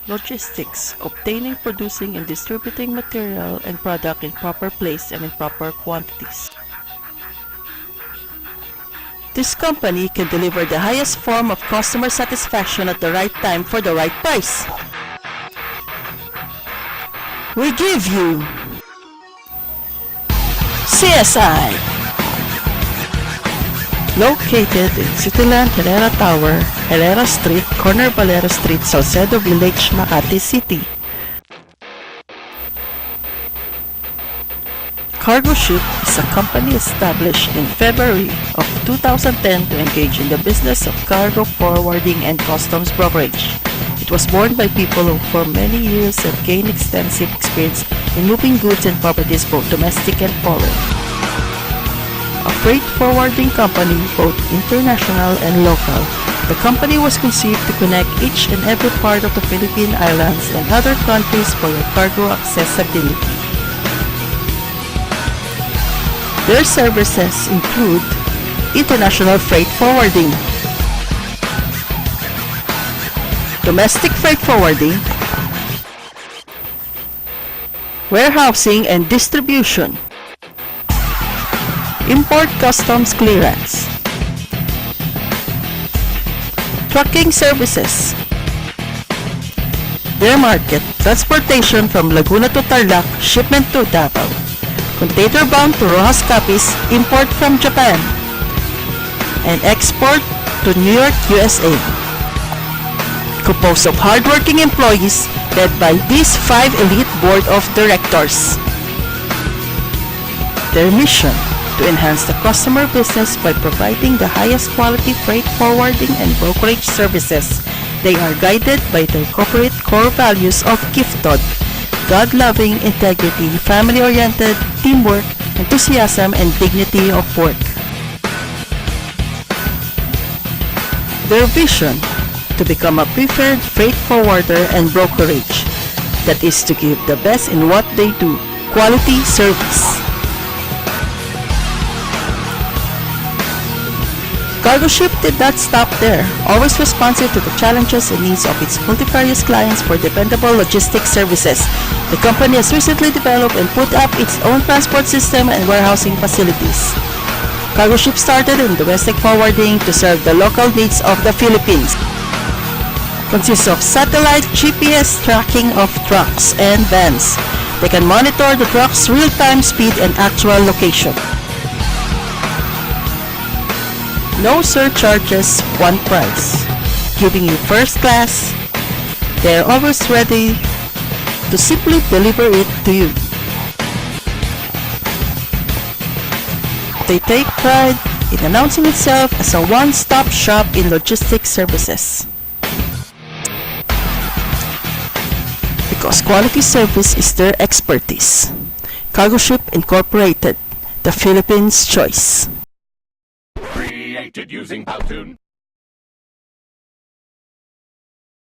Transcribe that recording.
Logistics, obtaining, producing, and distributing material and product in proper place and in proper quantities. This company can deliver the highest form of customer satisfaction at the right time for the right price. We give you CSI, located in Cityland Herrera Tower, Herrera Street, corner Valera Street, Salcedo Village, Makati City. Cargoship is a company established in February of 2010 to engage in the business of cargo forwarding and customs brokerage. It was born by people who for many years have gained extensive experience in moving goods and properties both domestic and foreign. A freight forwarding company, both international and local, the company was conceived to connect each and every part of the Philippine Islands and other countries for your cargo accessibility. Their services include international freight forwarding, domestic freight forwarding, warehousing and distribution, import customs clearance, trucking services, their market, transportation from Laguna to Tarlac, shipment to Davao, container bound to Rojas Capiz, import from Japan, and export to New York, USA. Composed of hardworking employees led by these 5 elite board of directors. Their mission: to enhance the customer business by providing the highest quality freight forwarding and brokerage services. They are guided by their corporate core values of giftod, God-loving, integrity, family-oriented, teamwork, enthusiasm, and dignity of work. Their vision: to become a preferred freight forwarder and brokerage that is to give the best in what they do, quality service. Cargoship did not stop there, always responsive to the challenges and needs of its multifarious clients for dependable logistics services. The company has recently developed and put up its own transport system and warehousing facilities. Cargoship started in domestic forwarding to serve the local needs of the Philippines. Consists of satellite GPS tracking of trucks and vans. They can monitor the truck's real-time speed and actual location. No surcharges, one price, giving you first class. They are always ready to simply deliver it to you. They take pride in announcing itself as a one-stop shop in logistics services. Because quality service is their expertise. Cargoship Incorporated, the Philippines' choice. Created using Powtoon.